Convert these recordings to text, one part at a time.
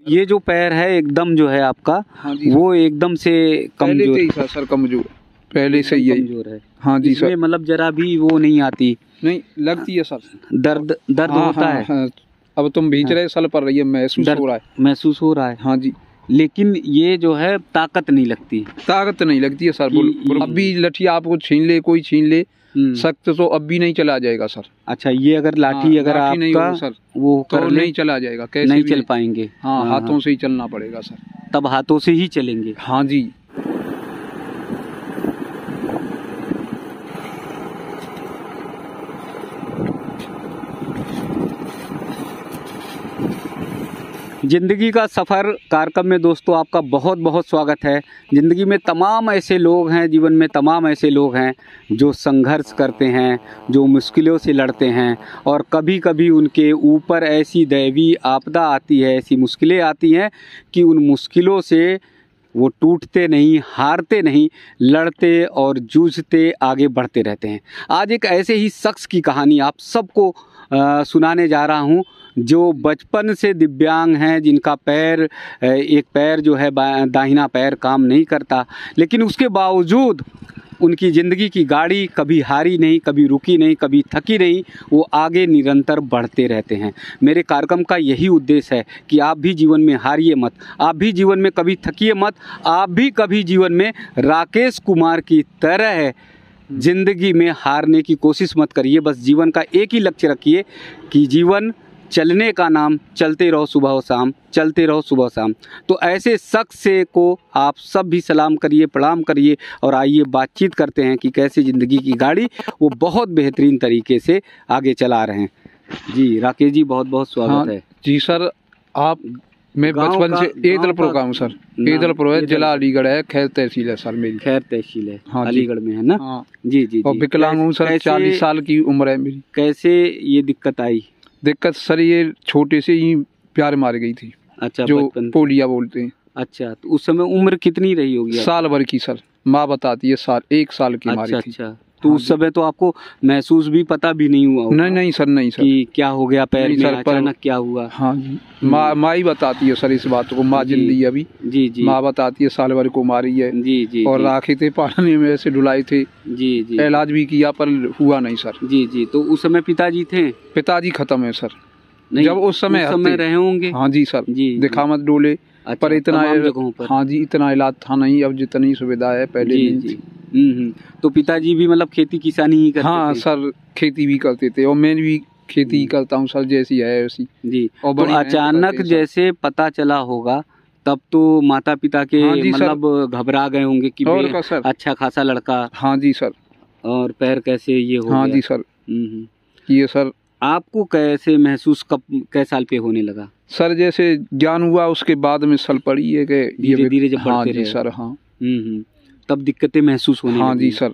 ये जो पैर है एकदम जो है आपका, हाँ जी, वो एकदम से कमजोर पहले सर कमजोर पहले से ही कमजोर है। हाँ जी सर, मतलब जरा भी वो नहीं आती, नहीं लगती है सर, दर्द होता है। हाँ, अब तुम भींच रहे सल पर रही है, महसूस हो रहा है। हाँ जी, लेकिन ये जो है ताकत नहीं लगती, ताकत नहीं लगती है सर। अब भी लठी आपको छीन ले, कोई छीन ले सख्त, तो अब भी नहीं चला जाएगा सर। अच्छा, ये अगर लाठी अगर आपका नहीं हो सर वो तो नहीं चला जाएगा, कैसे नहीं चल पाएंगे। हाँ, हाथों से ही चलना पड़ेगा सर, तब हाथों से ही चलेंगे। हाँ जी। जिंदगी का सफ़र कार्यक्रम में दोस्तों आपका बहुत बहुत स्वागत है। ज़िंदगी में तमाम ऐसे लोग हैं, जीवन में तमाम ऐसे लोग हैं जो संघर्ष करते हैं, जो मुश्किलों से लड़ते हैं, और कभी कभी उनके ऊपर ऐसी दैवीय आपदा आती है, ऐसी मुश्किलें आती हैं कि उन मुश्किलों से वो टूटते नहीं, हारते नहीं, लड़ते और जूझते आगे बढ़ते रहते हैं। आज एक ऐसे ही शख्स की कहानी आप सबको सुनाने जा रहा हूँ जो बचपन से दिव्यांग हैं, जिनका पैर एक पैर जो है दाहिना पैर काम नहीं करता, लेकिन उसके बावजूद उनकी ज़िंदगी की गाड़ी कभी हारी नहीं, कभी रुकी नहीं, कभी थकी नहीं, वो आगे निरंतर बढ़ते रहते हैं। मेरे कार्यक्रम का यही उद्देश्य है कि आप भी जीवन में हारिए मत, आप भी जीवन में कभी थकिए मत, आप भी कभी जीवन में राकेश कुमार की तरह ज़िंदगी में हारने की कोशिश मत करिए। बस जीवन का एक ही लक्ष्य रखिए कि जीवन चलने का नाम, चलते रहो सुबह और शाम, चलते रहो सुबह शाम। तो ऐसे शख्स से को आप सब भी सलाम करिए, प्रणाम करिए, और आइए बातचीत करते हैं कि कैसे ज़िंदगी की गाड़ी वो बहुत बेहतरीन तरीके से आगे चला रहे हैं। जी राकेश जी, बहुत बहुत स्वागत है। जी सर, मैं बचपन से ईदलपुर का हूँ सर। ईदलपुर है, जिला अलीगढ़ है, खैर तहसील है सर मेरी। खैर तहसील है, हाँ, अलीगढ़ में है ना। हाँ। जी। और विकलांग हूँ सर, 40 साल की उम्र है मेरी। कैसे ये दिक्कत आई? दिक्कत सर, ये छोटे से ही प्यार मार गई थी। अच्छा, जो पोलिया बोलते हैं। अच्छा, तो उस समय उम्र कितनी रही होगी? साल भर की सर, माँ बताती है, 1 साल की मारी थी। अच्छा, तो उस समय तो आपको महसूस भी पता भी नहीं हुआ? नहीं सर, नहीं सर कि क्या हो गया पैर में, अचानक क्या हुआ? हाँ जी, माँ ही बताती है सर इस बात को। माँ जिंदी है अभी। जी, माँ बताती है, साल भर को मारी है। जी, और राखे थे पानी में, ऐसे डुलाई थे। जी, इलाज भी किया पर हुआ नहीं सर। जी, तो उस समय पिताजी थे? पिताजी खत्म है सर। जब उस समय रहे होंगे। हाँ जी सर, दिखा मत डोले। पर इतना, हाँ जी, इतना इलाज था नहीं, अब जितनी सुविधा है पहले नहीं थी। तो पिताजी भी मतलब खेती किसानी ही करते थे? हाँ सर, खेती भी करते थे, और मैं भी खेती करता हूँ सर, जैसी है वैसी। जी। और तो अचानक जैसे पता चला होगा तब तो माता पिता के मतलब घबरा गए होंगे कि अच्छा खासा लड़का। हाँ जी सर। और पैर कैसे ये हो? हाँ जी सर। ये सर, आपको कैसे महसूस कब कै साल पे होने लगा? सर जैसे ज्ञान हुआ उसके बाद में सल पड़ी है कि धीरे धीरे जब बढ़ते रहे सर। हाँ, तब दिक्कतें महसूस होने हाँ जी सर।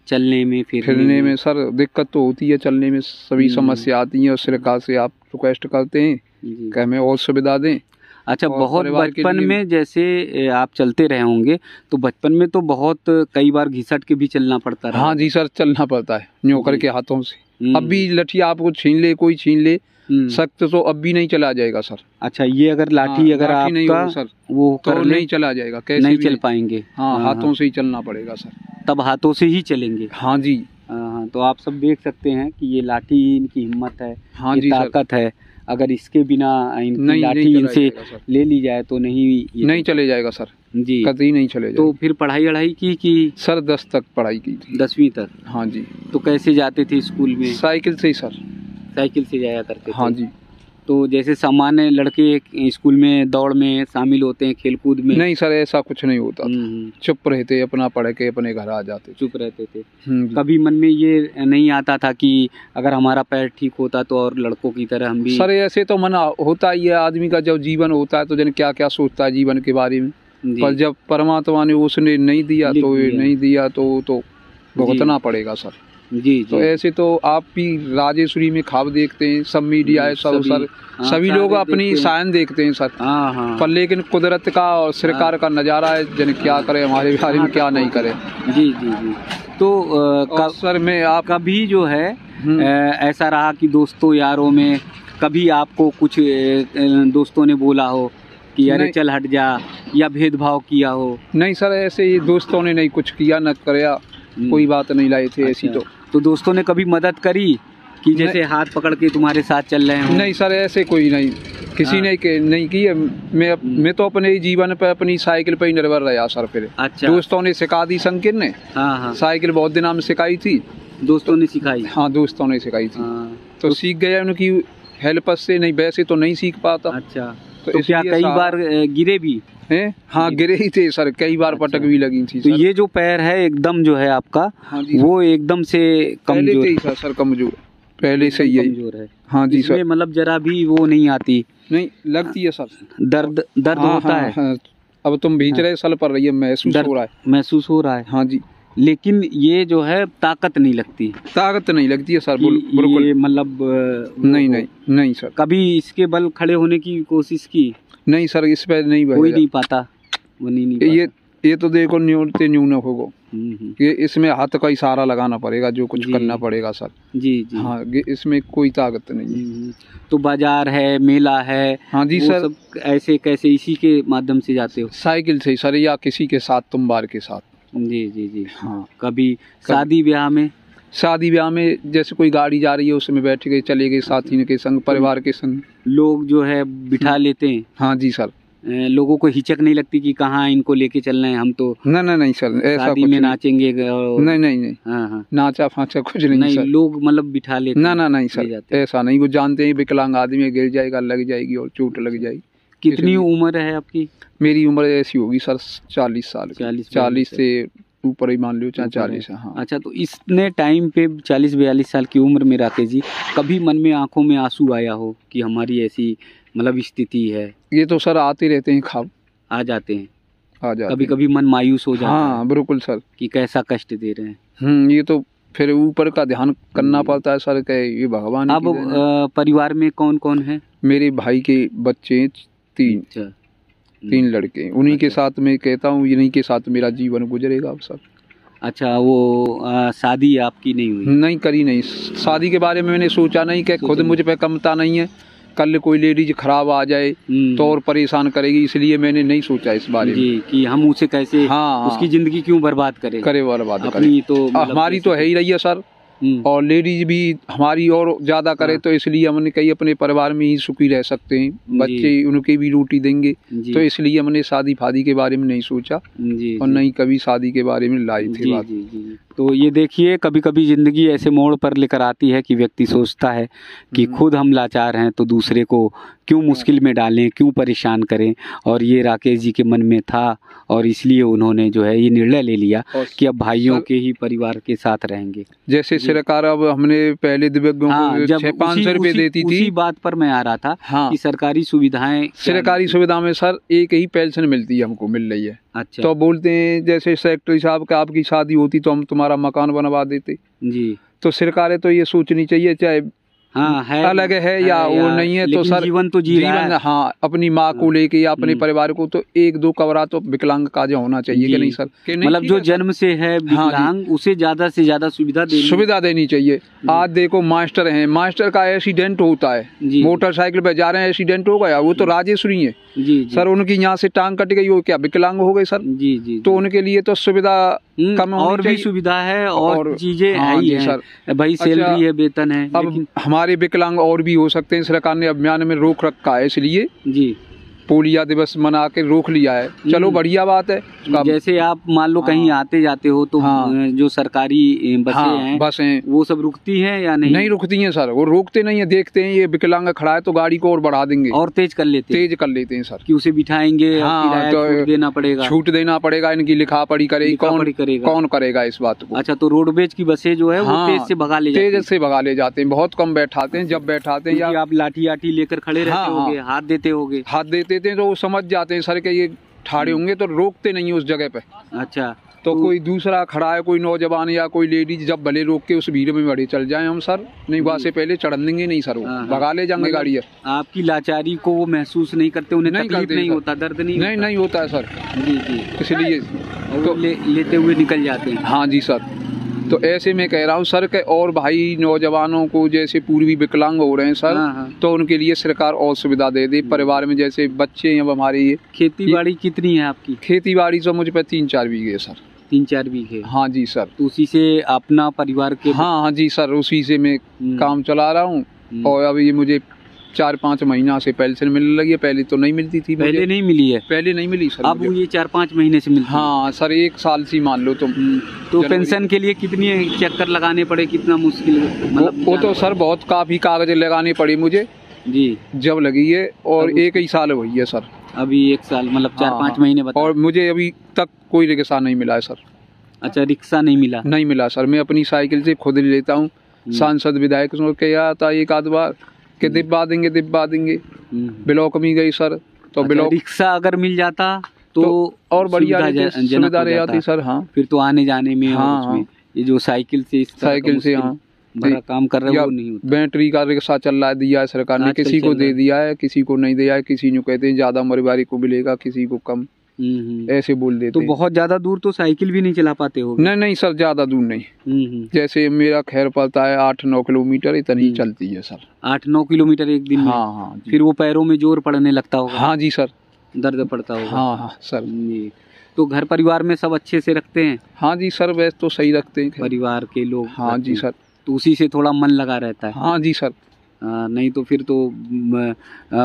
चलने में, फिरने में सर दिक्कत तो होती है, चलने में सभी समस्या आती है, और सरकार से आप रिक्वेस्ट करते हैं कि हमें और सुविधा दें। अच्छा, बहुत बचपन में जैसे आप चलते रहे होंगे, तो बचपन में तो बहुत कई बार घिसट के भी चलना पड़ता रहा? हाँ जी सर, चलना पड़ता है न्योकर के हाथों से। अब भी लठी आपको छीन ले, कोई छीन ले सख्त, तो अब भी नहीं चला जाएगा सर। अच्छा, ये अगर लाठी अगर आपका नहीं हो सर वो तो नहीं चला जाएगा, कैसे नहीं चल पाएंगे। हाँ, हाथों से ही चलना पड़ेगा सर, तब हाथों से ही चलेंगे। हाँ जी। तो आप सब देख सकते हैं कि ये लाठी इनकी हिम्मत है, हाँ ये ताकत है। अगर इसके बिना इनकी लाठी इनसे ले ली जाए तो नहीं चले जाएगा सर। जी, कतई नहीं चले जाएगा। तो फिर पढ़ाई की सर 10 तक पढ़ाई की थी। 10वीं तक? हाँ जी। तो कैसे जाते थे स्कूल में? साइकिल से ही सर। साइकिल से जाया करते थे? हाँ जी। तो जैसे सामान्य लड़के स्कूल में दौड़ में शामिल होते हैं, खेल कूद में? नहीं सर, ऐसा कुछ नहीं होता था। चुप रहते, अपना पढ़ के अपने घर आ जाते। चुप रहते थे। कभी मन में ये नहीं आता था कि अगर हमारा पैर ठीक होता तो और लड़कों की तरह हम भी? सर ऐसे तो मन होता ही है, आदमी का जब जीवन होता है तो जन क्या क्या सोचता है जीवन के बारे में। पर जब परमात्मा ने उसने नहीं दिया तो भुगतना पड़ेगा सर। जी। तो ऐसे तो आप भी राजेश्वरी में ख्वाब देखते हैं, सब मीडिया है, सब सर सभी लोग अपनी शान देखते हैं सर। पर लेकिन कुदरत का और सरकार का नज़ारा है, जन क्या करे हमारे बारे में, क्या नहीं करे। जी। तो सर मैं आप कभी जो है ऐसा रहा कि दोस्तों यारों में कभी आपको कुछ दोस्तों ने बोला हो कि अरे नहीं। चल हट जा, या भेदभाव किया हो? नहीं सर, ऐसे ही दोस्तों ने नहीं कुछ किया न कराया, कोई बात नहीं लाए थे ऐसी। अच्छा, तो दोस्तों ने कभी मदद करी कि जैसे हाथ पकड़ के तुम्हारे साथ चल रहे हो? नहीं सर, ऐसे कोई नहीं, किसी ने नहीं की है। मैं तो अपने जीवन पे अपनी साइकिल पे ही निर्भर रहा सर। फिर अच्छा, दोस्तों ने सिखा दी, संकीर्ण ने। हाँ हाँ, साइकिल बहुत दिन में सिखाई थी, दोस्तों ने सिखाई? हाँ दोस्तों ने सिखाई थी। हाँ, तो सीख गया उनकी हेल्प से, नहीं वैसे तो नहीं सीख पाता। अच्छा, तो तो क्या कई बार गिरे भी हैं? हाँ गिरे ही थे सर, कई बार अच्छा, पटक भी लगी थी तो सर। ये जो पैर है एकदम जो है आपका, हाँ जी, वो एकदम से पहले कमजोर? से ही सर कमजोर, पहले से ही कमजोर है। हाँ जी इसमें सर, मतलब जरा भी वो नहीं आती? नहीं लगती है सर, दर्द हाँ, होता हाँ, है? हाँ। अब तुम भींच रहे सल पर रही है, महसूस हो रहा है। महसूस हो रहा है? हाँ जी, लेकिन ये जो है ताकत नहीं लगती? ताकत नहीं लगती है सर, कि बिल्कुल ये मतलब नहीं नहीं नहीं सर। कभी इसके बल खड़े होने की कोशिश की? नहीं सर, इस पे नहीं कोई नहीं पाता, वो नहीं पाता। ये तो देखो न्यूनते न्यून होगा, ये इसमें हाथ का इशारा लगाना पड़ेगा, जो कुछ करना पड़ेगा सर। जी जी, हाँ, इसमें कोई ताकत नहीं है। तो बाजार है, मेला है? हाँ जी वो सर, सब ऐसे कैसे, इसी के माध्यम से जाते हो? साइकिल से सर, या किसी के साथ, तुम बार के साथ। जी जी जी, हाँ, कभी शादी ब्याह में? शादी ब्याह में जैसे कोई गाड़ी जा रही है उसमें बैठ गए, चले गए साथी के संग, परिवार के संग। लोग जो है बिठा लेते हैं? हाँ जी सर। लोगों को हिचक नहीं लगती कि कहाँ इनको लेके चलना है, हम तो नहीं सर, ऐसा शादी कुछ में नहीं। नाचेंगे? नहीं, हाँ हाँ, नाचा फाचा कुछ नहीं सर। लोग मतलब बिठा लेते? नहीं सर, ऐसा नहीं। वो जानते हैं विकलांग आदमी गिर जाएगा, लग जाएगी और चोट लग जाएगी। कितनी उम्र है आपकी? मेरी उम्र ऐसी होगी सर 40 साल। 40 से ऊपर ही मान लो, चाहे 40 है। हाँ। अच्छा, तो इतने टाइम पे 40-42 साल की उम्र में राकेश जी, कभी मन में आंखों में आंसू आया हो कि हमारी ऐसी मतलब स्थिति है? ये तो सर आते रहते हैं, ख्वाब आ जाते हैं, आ जाते कभी कभी मन मायूस हो जाता है? हाँ बिल्कुल सर, कि कैसा कष्ट दे रहे हैं। ये तो फिर ऊपर का ध्यान करना पड़ता है सर, के ये भगवान। अब परिवार में कौन कौन है? मेरे भाई के बच्चे 3 लड़के, उन्हीं के साथ मैं कहता हूँ, इन्हीं के साथ मेरा जीवन गुजरेगा अब सर। अच्छा, वो शादी आपकी नहीं हुई? नहीं करी, नहीं शादी के बारे में मैंने सोचा नहीं, कि खुद मुझ पे कमता नहीं है, कल कोई लेडीज खराब आ जाए तो और परेशान करेगी, इसलिए मैंने नहीं सोचा इस बारे में कि हम उसे कैसे, हाँ, उसकी जिंदगी क्यों बर्बाद करें? बर्बाद अपनी तो हमारी तो है ही रही है सर, और लेडीज भी हमारी और ज्यादा करे, तो इसलिए हमने कही अपने परिवार में ही सुखी रह सकते हैं, बच्चे उनकी भी रोटी देंगे, तो इसलिए हमने शादी फादी के बारे में नहीं सोचा, और नहीं कभी शादी के बारे में लाई थी बात। तो ये देखिए, कभी कभी ज़िंदगी ऐसे मोड़ पर लेकर आती है कि व्यक्ति सोचता है कि खुद हम लाचार हैं तो दूसरे को क्यों मुश्किल में डालें, क्यों परेशान करें। और ये राकेश जी के मन में था, और इसलिए उन्होंने जो है ये निर्णय ले लिया कि अब भाइयों के ही परिवार के साथ रहेंगे। जैसे सरकार, अब हमने पहले दिव्यांगों को 600-500 रुपये देती थी। उसी बात पर मैं आ रहा था कि सरकारी सुविधाएं, सरकारी सुविधा में सर एक ही पेंशन मिलती है, हमको मिल रही है। अच्छा, तो बोलते हैं जैसे सेक्रेटरी साहब का आपकी शादी होती तो हम तुम्हारा मकान बनवा देते जी। तो सरकारें तो ये सोचनी चाहिए, चाहे हाँ है, अलग है या वो नहीं है, तो सर जीवन तो जीवन, हाँ अपनी माँ को लेके या अपने परिवार को तो 1-2 कमरा तो विकलांग का जो होना चाहिए कि नहीं सर? मतलब जो जन्म से है विकलांग, उसे ज्यादा से ज्यादा सुविधा देनी चाहिए। आज देखो मास्टर हैं, मास्टर का एक्सीडेंट होता है, मोटरसाइकिल पे जा रहे हैं, एक्सीडेंट हो गया, वो तो राजेश्वरी है सर, उनकी यहाँ से टांग कट गई, वो क्या विकलांग हो गए सर? जी। तो उनके लिए तो सुविधा कम और भी सुविधा है और चीजें हैं सर, भाई सैलरी है, वेतन है। अब हमारे विकलांग और भी हो सकते हैं, सरकार ने अभियान में रोक रखा है, इसलिए जी पोलिया दिवस मना के रोक लिया है। चलो बढ़िया बात है। जैसे आप मान लो कहीं आते जाते हो तो जो सरकारी बसें हैं वो सब रुकती हैं या नहीं? नहीं रुकती हैं सर, वो रोकते नहीं है, देखते हैं ये विकलांग खड़ा है तो गाड़ी को और बढ़ा देंगे और तेज कर लेते हैं सर, कि उसे बिठाएंगे, छूट देना पड़ेगा, इनकी लिखा पड़ी करेगी, कौन करेगा इस बात को? अच्छा, तो रोडवेज की बसें जो है वो तेज से भगा ले जाते हैं, बहुत कम बैठाते हैं, जब बैठाते हैं या आप लाठी लेकर खड़े रहते होगे, हाथ देते हैं तो वो समझ जाते हैं सर के ये ठाड़े होंगे, तो रोकते नहीं उस जगह पे। अच्छा, तो कोई दूसरा खड़ा है, कोई नौजवान या कोई लेडीज, जब भले रोक के उस भीड़ में बड़े चल जाएं हम सर, नहीं वहाँ से पहले चढ़ देंगे नहीं सर, वो भगा ले जाएंगे गाड़ी। आपकी लाचारी को वो महसूस नहीं करते, उन्हें तकलीफ नहीं होता, दर्द नहीं होता है सर? जी, इसलिए तो लेते हुए निकल जाते हैं। हाँ जी सर। तो ऐसे में कह रहा हूँ सर के और भाई नौजवानों को जैसे पूर्वी विकलांग हो रहे हैं सर, तो उनके लिए सरकार और सुविधा दे दे। परिवार में जैसे बच्चे हैं अब हमारे ये। खेती बाड़ी कितनी है आपकी? खेती बाड़ी तो मुझ पे 3-4 बीघे सर। 3-4 बीघे? हाँ जी सर। तो उसी से अपना परिवार के? हाँ जी सर, उसी से मैं काम चला रहा हूँ। और अब ये मुझे 4-5 महीना से पेंशन मिलने लगी है। पहले तो नहीं मिलती थी। पहले नहीं मिली है? पहले नहीं मिली सर। अब ये 4-5 महीने से मिलती है? हाँ सर, 1 साल से मान लो तुम। तो पेंशन के लिए कितनी चक्कर लगाने पड़े, कितना मुश्किल? मतलब वो तो सर बहुत काफी कागज लगाने पड़े मुझे जी, जब लगी है। और 1 ही साल हुई है सर। अभी 1 साल मतलब 4-5 महीने बता। और मुझे अभी तक कोई रिक्शा नहीं मिला है सर। अच्छा, रिक्शा नहीं मिला? नहीं मिला सर। मैं अपनी साइकिल से खुद लेता हूँ। सांसद विधायक के आता एक आध बार के दिब्बा देंगे। ब्लॉक में गई सर, तो ब्लॉक रिक्शा अगर मिल जाता तो और बढ़िया सुविधा रह जाती सर। हाँ, फिर तो आने जाने में। हाँ, ये जो साइकिल से हाँ बड़ा काम कर रहे हैं वो नहीं होता। बैटरी का रिक्शा चल रहा है, दिया है सरकार ने। किसी को दे दिया है, किसी को नहीं दिया है। किसी ने कहते हैं ज्यादा उम्र को मिलेगा, किसी को कम, ऐसे बोल देते। तो बहुत ज्यादा दूर तो साइकिल भी नहीं चला पाते हो? नहीं सर, ज्यादा दूर नहीं। जैसे मेरा खैर पड़ता है 8-9 किलोमीटर, इतनी ही चलती है सर। 8-9 किलोमीटर एक दिन में? हाँ। फिर वो पैरों में जोर पड़ने लगता होगा? हाँ जी सर, दर्द पड़ता होगा? हाँ सर जी। तो घर परिवार में सब अच्छे से रखते हैं? हाँ जी सर, वैसे तो सही रखते हैं परिवार के लोग। हाँ जी सर। तो उसी से थोड़ा मन लगा रहता है? हाँ जी सर। नहीं तो फिर तो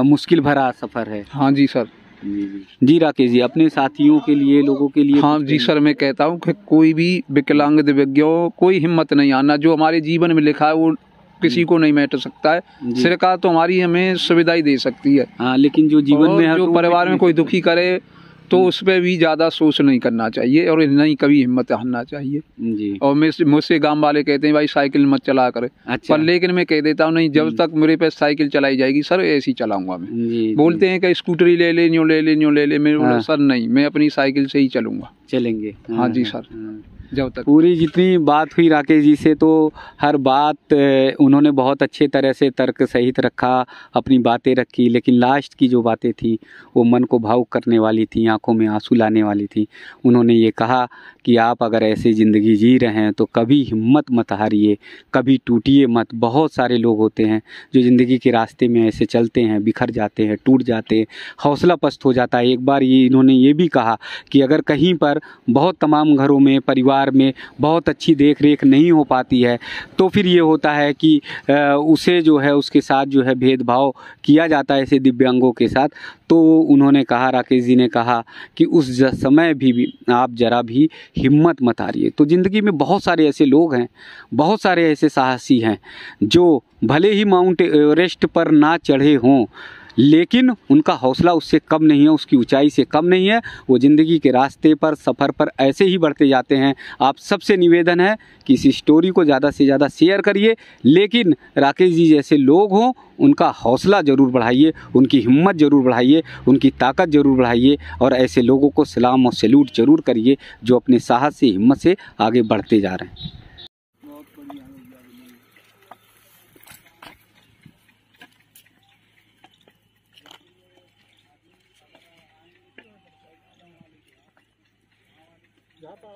मुश्किल भरा सफर है। हाँ जी सर। जी राकेश जी, अपने साथियों के लिए, लोगों के लिए? हाँ जी सर, मैं कहता हूँ कि कोई भी विकलांग दिव्यांगों कोई हिम्मत नहीं आना। जो हमारे जीवन में लिखा है वो किसी को नहीं मिट सकता है। सरकार तो हमारी हमें सुविधा ही दे सकती है। हाँ, लेकिन जो जीवन में है, जो परिवार में कोई दुखी करे तो उस पर भी ज्यादा सोच नहीं करना चाहिए और नहीं कभी हिम्मत हारना चाहिए जी। और मुझसे गांव वाले कहते हैं भाई साइकिल मत चला करे। अच्छा। पर लेकिन मैं कह देता हूँ नहीं, जब तक मेरे पे साइकिल चलाई जाएगी सर ऐसी चलाऊंगा मैं। बोलते हैं कि स्कूटरी ले ले। मैं सर नहीं, मैं अपनी साइकिल से ही चलूंगा। चलेंगे? हाँ जी सर। जब तक पूरी जितनी बात हुई राकेश जी से, तो हर बात उन्होंने बहुत अच्छे तरह से तर्क सहित रखा, अपनी बातें रखी। लेकिन लास्ट की जो बातें थी वो मन को भावुक करने वाली थी, आंखों में आंसू लाने वाली थी। उन्होंने ये कहा कि आप अगर ऐसे ज़िंदगी जी रहे हैं तो कभी हिम्मत मत हारिए, कभी टूटिए मत। बहुत सारे लोग होते हैं जो ज़िंदगी के रास्ते में ऐसे चलते हैं, बिखर जाते हैं, टूट जाते हैं, हौसला पस्त हो जाता है। एक बार इन्होंने ये भी कहा कि अगर कहीं पर बहुत तमाम घरों में, परिवार में बहुत अच्छी देख रेख नहीं हो पाती है तो फिर ये होता है कि उसे जो है, उसके साथ जो है भेदभाव किया जाता है ऐसे दिव्यांगों के साथ। तो उन्होंने कहा, राकेश जी ने कहा कि उस समय भी आप जरा भी हिम्मत मत हारिए। तो ज़िंदगी में बहुत सारे ऐसे लोग हैं, बहुत सारे ऐसे साहसी हैं जो भले ही माउंट एवरेस्ट पर ना चढ़े हों लेकिन उनका हौसला उससे कम नहीं है, उसकी ऊंचाई से कम नहीं है। वो ज़िंदगी के रास्ते पर, सफ़र पर ऐसे ही बढ़ते जाते हैं। आप सबसे निवेदन है कि इस स्टोरी को ज़्यादा से ज़्यादा शेयर करिए, लेकिन राकेश जी जैसे लोग हों उनका हौसला ज़रूर बढ़ाइए, उनकी हिम्मत ज़रूर बढ़ाइए, उनकी ताकत ज़रूर बढ़ाइए और ऐसे लोगों को सलाम और सैल्यूट ज़रूर करिए जो अपने साहस से, हिम्मत से आगे बढ़ते जा रहे हैं। जाता